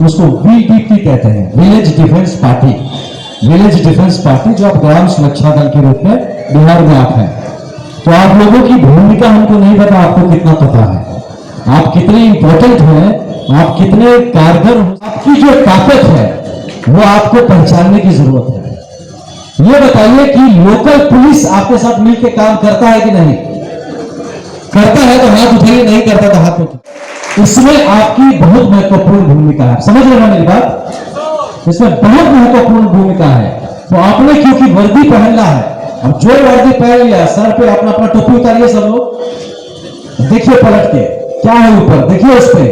उसको VDP कहते हैं, village defence party. Village defence party जो आप ग्राम सुरक्षा दल के रूप में बिहार में आप हैं। तो आप लोगों की भूमिका हमको नहीं पता, आपको कितना पता है, आप कितने इंपॉर्टेंट हैं, आप कितने कारगर हो, आपकी जो ताकत है वो आपको पहचानने की जरूरत है। ये बताइए कि लोकल पुलिस आपके साथ मिलकर काम करता है कि नहीं? करता है तो हाथ उठाइए, नहीं करता तो हाथ उठाइए। इसमें आपकी बहुत महत्वपूर्ण भूमिका है, समझ रहे हैं मेरी बात? इसमें बहुत महत्वपूर्ण भूमिका है। तो आपने क्योंकि वर्दी पहनना है, अब जो वर्दी पहन लिया, सर पे अपना अपना टोपी उतारिए सब लोग, देखिए पलट के क्या है ऊपर, देखिए उस पे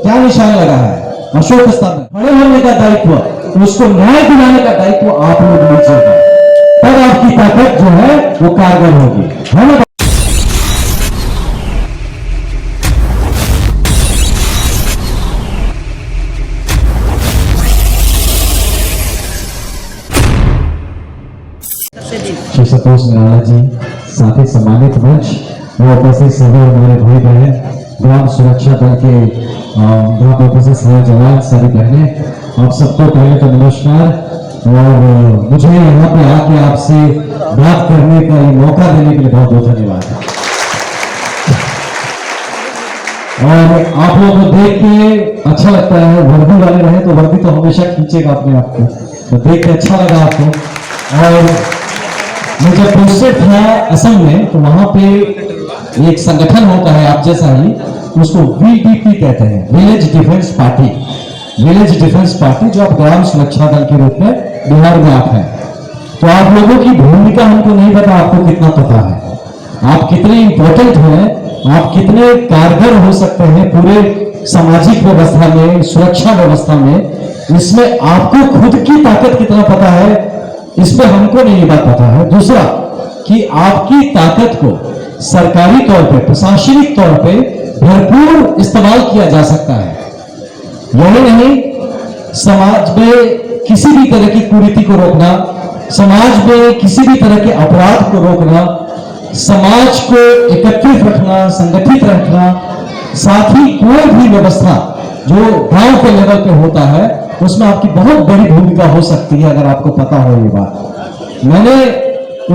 क्या निशान लगा है, अशोक स्तंभ। खड़े होने का दायित्व, उसको न्याय दिलाने का दायित्व आप लोग लीजिएगा, तब आपकी ताकत जो है वो कारगर होगी, है ना? श्री संतोष निराला जी, साथ ही सम्मानित मंच वो उपस्थित सभी हमारे भाई बहन, ग्राम सुरक्षा दल के ग्राम उपस्थित सभी जवान, सारी बहनें, आप सबको पहले तो नमस्कार। और मुझे यहाँ पे आके आपसे बात करने का ये मौका देने के लिए बहुत बहुत धन्यवाद। और आप लोगों को देख के अच्छा लगता है, वर्दी वाले रहे तो वर्दी तो हमेशा खींचेगा अपने आप को, तो देख के अच्छा लगा आपको। और मैं जब पोस्टेड था असम में, तो वहां पे एक संगठन होता है आप जैसा ही, उसको VDP कहते हैं, village defence party. Village defence party जो आप ग्राम सुरक्षा दल के रूप में बिहार में आप हैं। तो आप लोगों की भूमिका हमको नहीं पता, आपको कितना पता है, आप कितने इंपॉर्टेंट हैं, आप कितने कारगर हो सकते हैं पूरे सामाजिक व्यवस्था में, सुरक्षा व्यवस्था में। इसमें आपको खुद की ताकत कितना पता है, इसमें हमको नहीं बात पता है। दूसरा कि आपकी ताकत को सरकारी तौर पे, प्रशासनिक तौर पे भरपूर इस्तेमाल किया जा सकता है। यही नहीं, समाज में किसी भी तरह की कुरीति को रोकना, समाज में किसी भी तरह के अपराध को रोकना, समाज को एकत्रित रखना, संगठित रखना, साथ ही कोई भी व्यवस्था जो गांव के लेवल पे होता है उसमें आपकी बहुत बड़ी भूमिका हो सकती है, अगर आपको पता हो ये बात। मैंने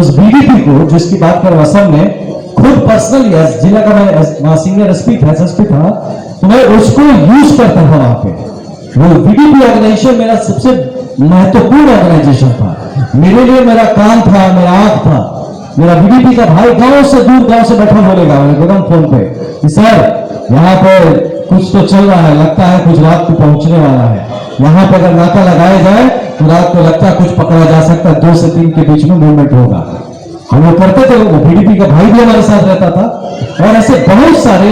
उस VDP को, जिसकी बात कर असम में, खुद पर्सनली जिला का मैं सीनियर एसपी था, तो मैं उसको यूज करता था वहां पे। वो VDP ऑर्गेनाइजेशन मेरा सबसे महत्वपूर्ण ऑर्गेनाइजेशन था, मेरे लिए मेरा काम था, मेरा आंख था। मेरा VDP का भाई गांव से दूर, गांव से बैठा बोलेगा एकदम फोन पे कि सर यहाँ पर कुछ तो चल रहा है, लगता है कुछ रात को पहुंचने वाला है, यहाँ पे अगर नाका लगाया जाए तो रात को लगता है कुछ पकड़ा जा सकता है, 2 से 3 के बीच में मूवमेंट होगा। हम लोग करते थे, वो VDP का भाई भी हमारे साथ रहता था। और ऐसे बहुत सारे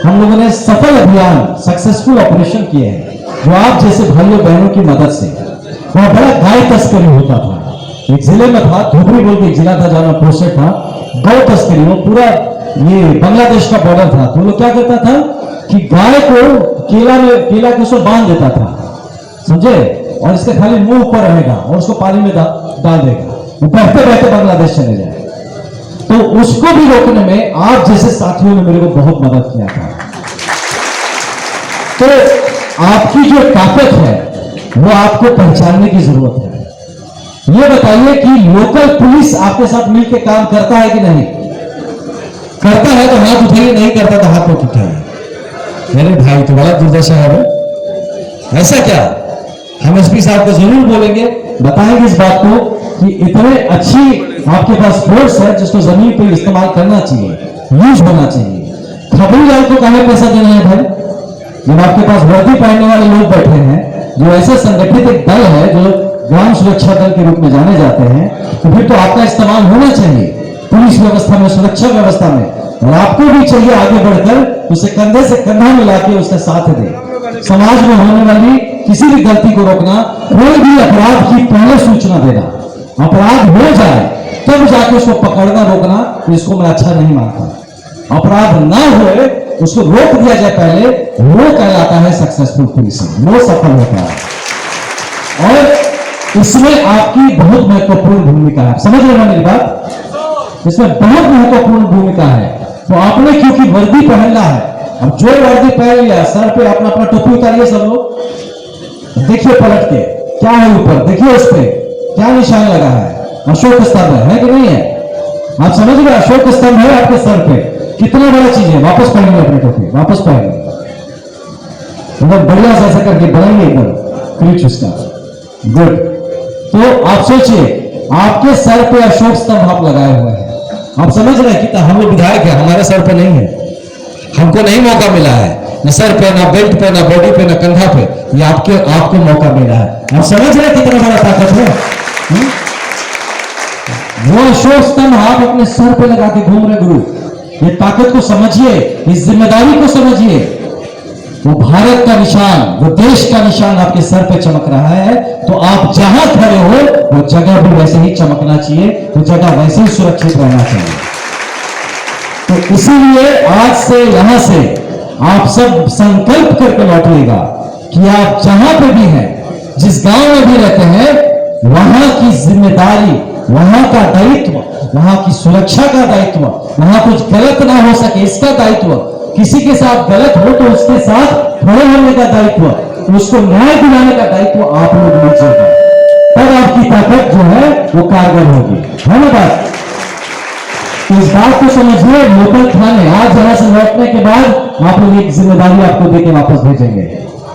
हम लोगों ने सफल अभियान, सक्सेसफुल ऑपरेशन किए हैं, जो आप जैसे भाइयों बहनों की मदद से। वहां बड़ा गाय तस्करी होता था, एक जिले में था, धुबरी बोल के एक जिला था जहां मैं पोस्टेड था, गौ तस्करी, वो पूरा ये बांग्लादेश का बॉर्डर था। तो लोग क्या करता था कि गाय को केला के उसको बांध देता था, समझे, और इसके खाली मुंह ऊपर रहेगा और उसको पानी में डाल देगा, वो बहते बहते बांग्लादेश चले जाए। तो उसको भी रोकने में आप जैसे साथियों ने मेरे को बहुत मदद किया था। तो आपकी जो ताकत है वो आपको पहचानने की जरूरत है। ये बताइए कि लोकल पुलिस आपके साथ मिलकर काम करता है कि नहीं? करता है तो हाथ उठाइए, नहीं करता तो हाथ मत उठाइए। मेरे भाई तो बड़ा दुर्दशा है वो। ऐसा क्या? हम एसपी साहब को जरूर बोलेंगे, बताएंगे इस बात को कि इतने अच्छी आपके पास फोर्स है जिसको जमीन पे इस्तेमाल करना चाहिए, यूज होना चाहिए। खबरी लाल को कहां पैसा देना है भाई? जब आपके पास वर्दी पहनने वाले लोग बैठे हैं, जो ऐसे संगठित एक दल है जो ग्राम सुरक्षा दल के रूप में जाने जाते हैं, तो फिर तो आपका इस्तेमाल होना चाहिए पुलिस व्यवस्था में, सुरक्षा व्यवस्था में। और आपको भी चाहिए आगे बढ़कर उसे कंधे से कंधा मिला के उसका साथ दे। समाज में होने वाली किसी भी गलती को रोकना, कोई भी अपराध की पहले सूचना देना, अपराध हो जाए तब जाके उसको पकड़ना, रोकना, तो इसको मैं अच्छा नहीं मानता। अपराध ना होए उसको रोक दिया जाए पहले, वो कहलाता है सक्सेसफुल पुलिसिंग, वो सफल होता है। और इसमें आपकी बहुत महत्वपूर्ण भूमिका है, समझ रहे हैं मेरी बात? इसमें बहुत महत्वपूर्ण भूमिका है। तो आपने क्योंकि वर्दी पहनना है, अब जो वर्दी पहन लिया, सर पे अपना अपना टोपी उतारिए सब लोग, देखिए पलट के क्या है ऊपर, देखिए उस पे क्या निशान लगा है, अशोक स्तंभ है कि नहीं है? आप समझ गए, अशोक स्तंभ है आपके सर पे, कितना बड़ा चीज है। वापस पहनेंगे अपने टोपी, वापस पहनेंगे, मतलब बढ़िया से ऐसा करके बढ़ाएंगे एकदम क्रीच उसका, गुड। तो आप सोचिए आपके सर पे अशोक स्तंभ आप लगाए हुए हैं, आप समझ रहे हैं कि हम लोग विधायक है, हमारे सर पे नहीं है, हमको नहीं मौका मिला है, न सर पे, ना बेल्ट पे, ना बॉडी पे, ना कंधा पे, ये आपको मौका मिला है। आप समझ रहे हैं कितना बड़ा ताकत है? वो अशोक स्तंभ आप अपने सर पे लगा के घूम रहे गुरु, ये ताकत को समझिए, इस जिम्मेदारी को समझिए। वो भारत का निशान, वो देश का निशान आपके सर पे चमक रहा है, तो आप जहां खड़े हो वो जगह भी वैसे ही चमकना चाहिए, वो जगह वैसे ही सुरक्षित रहना चाहिए। तो इसीलिए आज से यहां से आप सब संकल्प करके लौटिएगा कि आप जहां पे भी हैं, जिस गांव में भी रहते हैं, वहां की जिम्मेदारी, वहां का दायित्व, वहां की सुरक्षा का दायित्व, वहां कुछ गलत ना हो सके इसका दायित्व, किसी के साथ गलत हो तो उसके साथ खड़े होने का दायित्व, उसको न्याय दिलाने का दायित्व आप लोग लीजिएगा, तब आपकी ताकत जो है वो कारगर होगी। है ना बात? तो इस बात को समझिए। लोकल थाने आज यहां से लौटने के बाद आप लोग एक जिम्मेदारी आपको देके वापस भेजेंगे।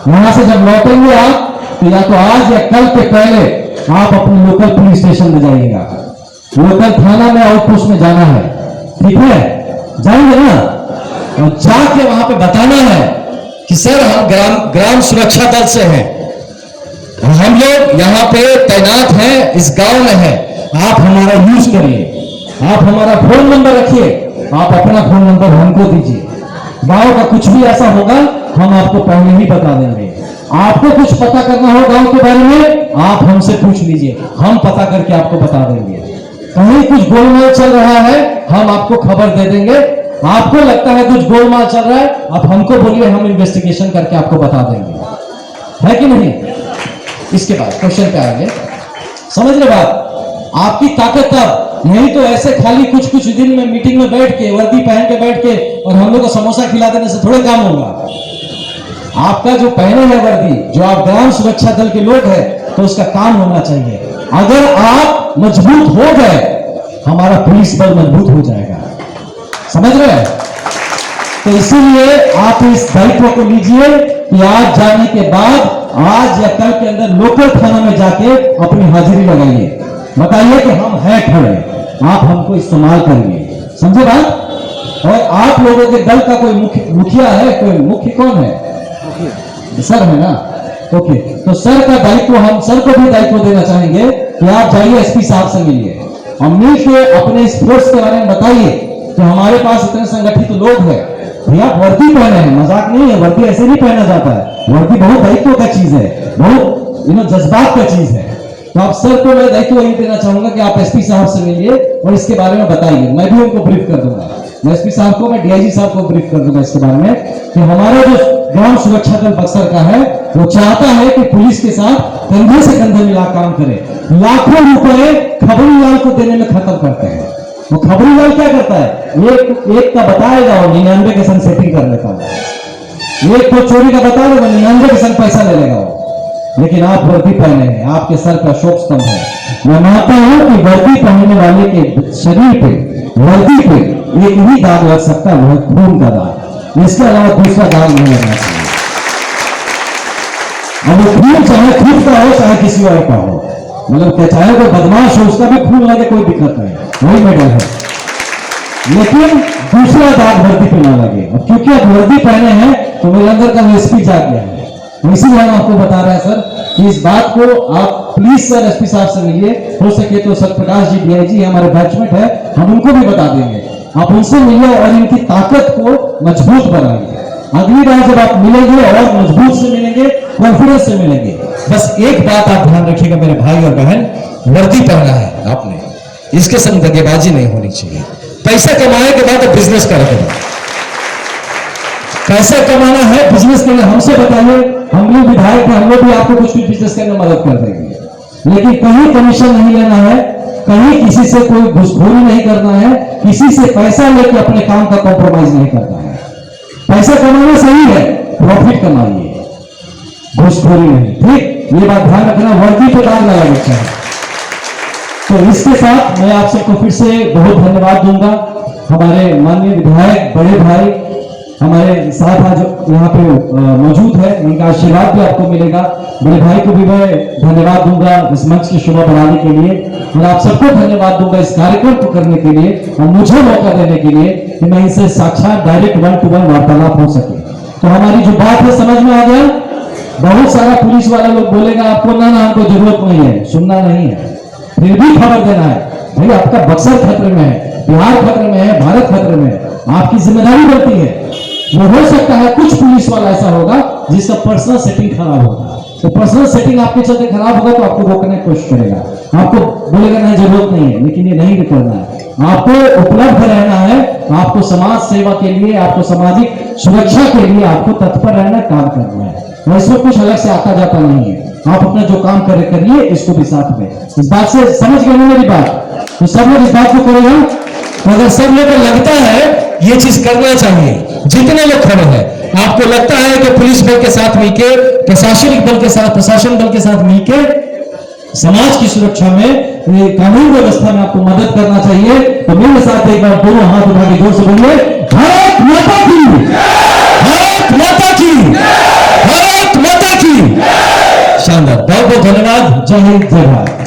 यहां से जब लौटेंगे आप, तो या तो आज या कल के पहले आप अपने लोकल पुलिस स्टेशन में जाइएगा, लोकल थाना में आउटपोस्ट में जाना है, ठीक है? जाएंगे ना, और जाके वहां पे बताना है कि सर हम ग्राम सुरक्षा दल से हैं, हम लोग यहाँ पे तैनात हैं, इस गांव में है, आप हमारा यूज करिए, आप हमारा फोन नंबर रखिए, आप अपना फोन नंबर हमको दीजिए, गांव का कुछ भी ऐसा होगा हम आपको पहले ही बता देंगे। आपको कुछ पता करना हो गांव के बारे में, आप हमसे पूछ लीजिए, हम पता करके आपको बता देंगे। कहीं कुछ गोलमाल चल रहा है, हम आपको खबर दे देंगे। आपको लगता है कुछ गोलमाल चल रहा है, आप हमको बोलिए, हम इन्वेस्टिगेशन करके आपको बता देंगे। है कि नहीं? इसके बाद क्वेश्चन पे आएंगे, समझ रहे बात? आपकी ताकत तब नहीं तो ऐसे खाली कुछ कुछ दिन में मीटिंग में बैठ के, वर्दी पहन के बैठ के और हम लोग को समोसा खिला देने से थोड़े काम होगा। आपका जो पहने है वर्दी, जो आप ग्राम सुरक्षा दल के लोग हैं, तो उसका काम होना चाहिए। अगर आप मजबूत हो गए, हमारा पुलिस बल मजबूत हो जाएगा। समझ रहे हैं? तो इसीलिए आप इस दायित्व को लीजिए कि आज जाने के बाद, आज या कल के अंदर लोकल थाना में जाके अपनी हाजिरी लगाइए, बताइए कि हम हैं खड़े, आप हमको इस्तेमाल करिए। समझे बात? और आप लोगों के दल का कोई मुखिया है, कोई मुख्य कौन है? सर है ना? ओके, तो सर का दायित्व, हम सर को भी दायित्व देना चाहेंगे कि आप जाइए एसपी साहब से मिलिए और मिलके अपने इस फोर्स के बारे में बताइए कि हमारे पास इतने संगठित लोग हैं। भैया वर्दी पहने हैं, मजाक नहीं है, वर्दी ऐसे नहीं पहना जाता है, वर्दी बहुत दायित्व का चीज है, बहुत जज्बात का चीज है। तो आप सर को मैं दायित्व यही देना चाहूंगा कि आप एसपी साहब से मिलिए और इसके बारे में बताइए। मैं भी उनको ब्रीफ कर दूंगा, मैं एसपी साहब को, मैं डीआईजी साहब को ब्रीफ कर दूंगा इसके बारे में कि हमारा जो ग्राम सुरक्षा दल बक्सर का है, वो चाहता है कि पुलिस के साथ कंधे से कंधे मिला काम करे। लाखों रुपए खबरीलाल को देने में खत्म करते हैं। वो खबरीलाल क्या करता है, एक का बताएगा और 99 के संग सेटिंग कर लेता है, एक को चोरी का बता देगा, 99 के संग पैसा ले लेगा वो। लेकिन आप वर्दी पहने हैं, आपके सर पर अशोक स्तंभ है। मैं मानता हूं कि वर्दी पहनने वाले के शरीर पे, वर्दी पे एक ही दाग लग सकता है, वो खून का दाग, इसके अलावा दूसरा दाग नहीं लगना चाहिए। अब वो खून चाहे खुद का हो चाहे किसी और का हो, मतलब क्या, चाहे कोई बदमाश हो उसका भी खून लगे, कोई दिक्कत नहीं, वही मेडल है, लेकिन दूसरा दाग वर्दी पे ना लगे। अब क्योंकि आप वर्दी पहने हैं तो मेरे अंदर का वो स्पीच आ गया है, इसीलिए हम आपको बता रहे हैं सर कि इस बात को आप प्लीज सर एसपी साहब से मिलिए, हो सके तो सत्यप्रकाश जी डीआईजी हमारे बैचमेट है, हम उनको भी बता देंगे, आप उनसे मिलिए और इनकी ताकत को मजबूत बनाइए। अगली बार जब आप मिलेंगे और मजबूत से मिलेंगे, कॉन्फिडेंस से मिलेंगे। बस एक बात आप ध्यान रखिएगा मेरे भाई और बहन, वर्दी पहना है आपने, इसके संग दगेबाजी नहीं होनी चाहिए। पैसा कमाने के बाद बिजनेस करेंगे, पैसा कमाना है, बिजनेस करना, हमसे बताइए, हम लोग विधायक हैं, हम लोग भी आपको कुछ भी बिजनेस करने में मदद कर देंगे, लेकिन कहीं कमीशन नहीं लेना है, कहीं किसी से कोई घूसखोरी नहीं करना है, किसी से पैसा लेकर अपने काम का कॉम्प्रोमाइज नहीं करना है। पैसा कमाना सही है, प्रॉफिट कमाइए, घूसखोरी नहीं, ठीक? ये बात ध्यान रखना, वर्दी पे दाग लगाना चाहिए। तो इसके साथ मैं आप सबको फिर से बहुत धन्यवाद दूंगा। हमारे माननीय विधायक बड़े भाई हमारे साथ आज यहाँ पे मौजूद है, इनका आशीर्वाद भी आपको मिलेगा। बड़े भाई को भी मैं धन्यवाद दूंगा इस मंच की शोभा बढ़ाने के लिए, और आप सबको धन्यवाद दूंगा इस कार्यक्रम को करने के लिए और मुझे मौका देने के लिए कि मैं इनसे साक्षात डायरेक्ट 1-to-1 वार्तालाप हो सके। तो हमारी जो बात है समझ में आ गया। बहुत सारा पुलिस वाला लोग बोलेगा आपको ना हमको जरूरत नहीं है, सुनना नहीं है, फिर भी खबर देना है। भाई आपका बक्सर खतरे में है, बिहार खतरे में है, भारत खतरे में है, आपकी जिम्मेदारी बनती है। वो हो सकता है कुछ पुलिस वाला ऐसा होगा जिसका पर्सनल सेटिंग खराब होगा, तो पर्सनल सेटिंग आपके चलते खराब होगा तो आपको रोकने की कोशिश करेगा, आपको बोलेगा नहीं जरूरत नहीं है, लेकिन ये नहीं करना है। आपको उपलब्ध रहना है, आपको समाज सेवा के लिए, आपको सामाजिक सुरक्षा के लिए आपको तत्पर रहना, काम करना है, और इसमें कुछ अलग से आता जाता नहीं है। आप अपना जो काम करिए, इसको भी साथ में, इस बात से समझ गए मेरी बात। तो सब लोग इस बात को करेगा। तो अगर सब लोग को लगता है ये चीज करना चाहिए, जितने लोग खड़े हैं, आपको लगता है कि पुलिस बल के साथ मिलकर, प्रशासन बल के साथ मिलकर समाज की सुरक्षा में, कानून व्यवस्था में आपको मदद करना चाहिए, तो मेरे साथ एक बार दोनों हाथ उठा के जोर से बोलिए भारत माता की, भारत माता की, भारत माता की। शानदार, बहुत बहुत धन्यवाद। जय हिंद, जय भारत।